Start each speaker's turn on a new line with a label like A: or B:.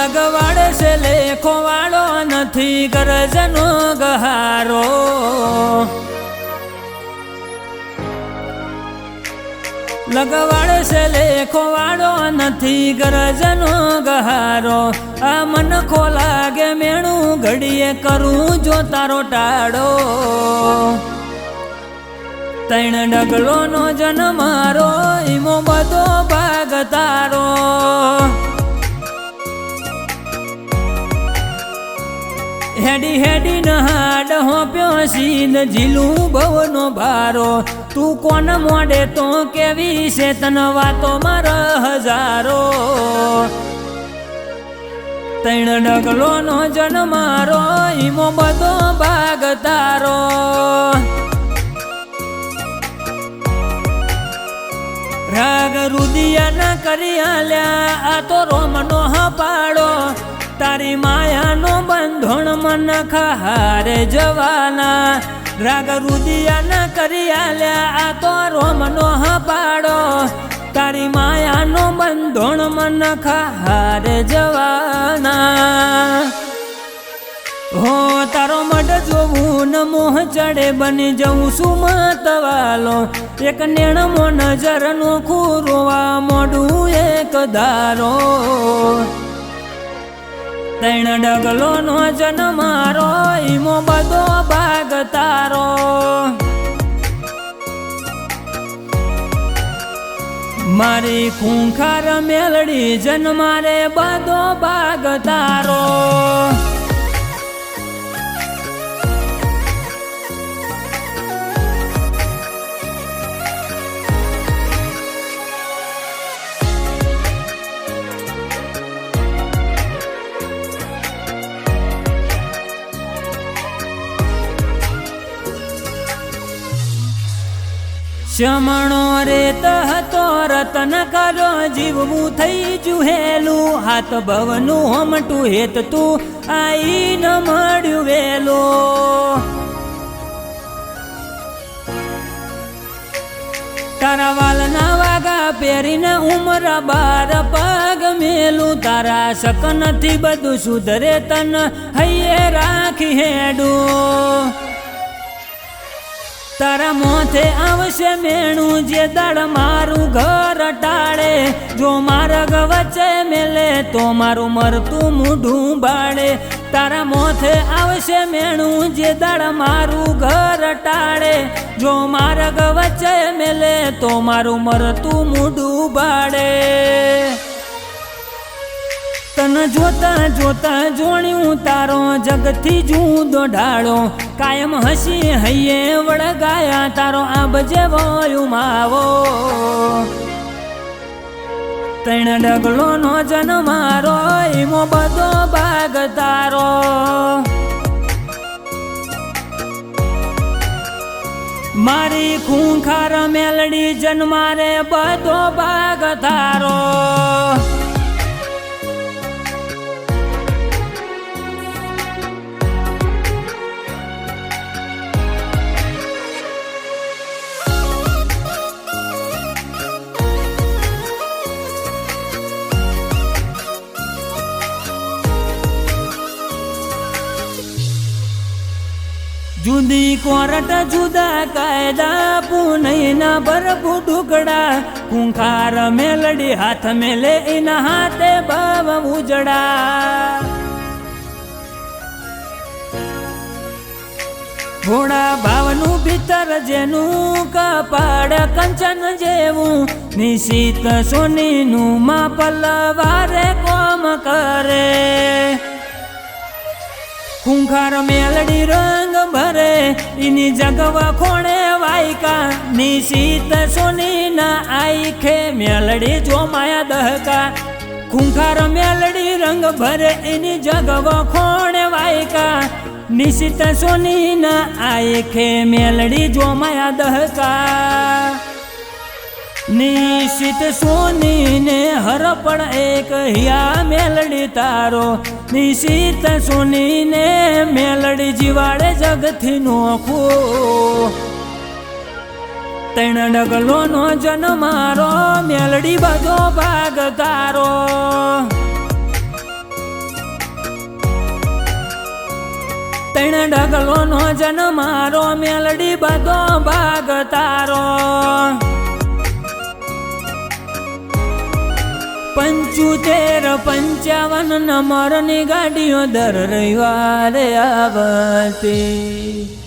A: લગવાડે છે લેખો વાળો નથી ગરજનો ગહારો લગવાડે છે લેખો વાળો નથી ગરજનો ગહારો આ મન ખોલાગે મેણું ઘડીએ કરું જો તારો ટાળો તૈણ ડગલો નો જન્મ મારો ઈમો બધો ભાગ તારો હેડી હેડી નહાડ હોપ્યો સીધ ઝીલું ભવનો ભારો તું કોણ મોડે તો કેવી છે તન વાતો મારા હજારો તૈણ ડગલો નો જન્મ મારો ઈમો બધો ભાગ તારો રાગ રુદિયા ના કરી આલ્યા આ તો રોમનો હપાડો તારી માયાનો બંધોણ મન ખારે જવાના રાગ રુદિયા ના કરી આલ્યા આ તો રોમનો હપાડો તારી માયાનો બંધોણ મન ખારે જવાના હો તારો મઢ જોવું ન મોહ ચડે બની જવું શું મતવાલો એક નેણમો નજર નો ખુરવા મોઢું એક ધારો તૈણ ડગલો નો જન્મ મારો ઈમો બધો ભાગ તારો મારી ખૂંખાર મેલડી જન્મારે બધો ભાગ તારો શમણો રેત હતો રતન કરો જીવવું થઈ જુહેલું હાથ ભવનું હોમટું હેત તું આઈ ન મળ્યું વેલો તારા વાલના વાગા પહેરીને ઉમર બાર પગ મેલું તારા શક નથી બધું સુધરે તન હૈયે રાખી હેડું તારા મોથે આવશે મેણું જે દળ મારું ઘર ટાળે જો માર્ગ વચ્ચે મેલે તો મારું મરતું મૂઢું બાળે તારા મોથે આવશે મેણું જે દળ મારું ઘર ટાળે જો માર્ગ વચ્ચે મેલે તો મારું મરતું મૂઢું બાળે તન જોતા જોતા જોણ્યું તારો જગથી જુદો ઢાળો કાયમ હસી હૈયે વળગાયા તારો આબ જેવો માવો તૈણ ડગલો નો જન્મ મારો ઈમો બધો ભાગ તારો મારી ખૂંખાર મેલડી જન્મારે બધો ભાગ તારો જુદી કોરટ જુદા કાયદા પુનૈના ભરપૂ ટુકડા ખૂંખાર મેલડી હાથ મેલે એના હાથે ભાવ ઉજડા ઘોડા ભાવનું ભીતર જેનું કપાળ કંચન જેવું નિશિત સોનીનું માં પલવારે કોમ કરે ખૂંખાર મેલડી રંગ ભરે એની જગવા ખોણે વાયકા નિશિત સોની ના આઈખે મેલડી જો માયા દહકા ખૂંખાર મેલડી રંગ ભરે એની જગવા ખોણે વાયકા નિશિત સોની ના આઈખે મેલડી જો માયા દહકા નિશિત સોની ને હરપણ એક હિયા મેલડી તારો નિશિત સોની ને મેલડી જીવાડે જગથી નોખો તૈણ ડગલો નો જન્મ મારો મેલડી બધો ભાગ તારો ત્રણ ઢગલો નો જન મારો મેલડી બધો ભાગ તારો 75-55 નંબરની ગાડીઓ દર રવિવારે આવતી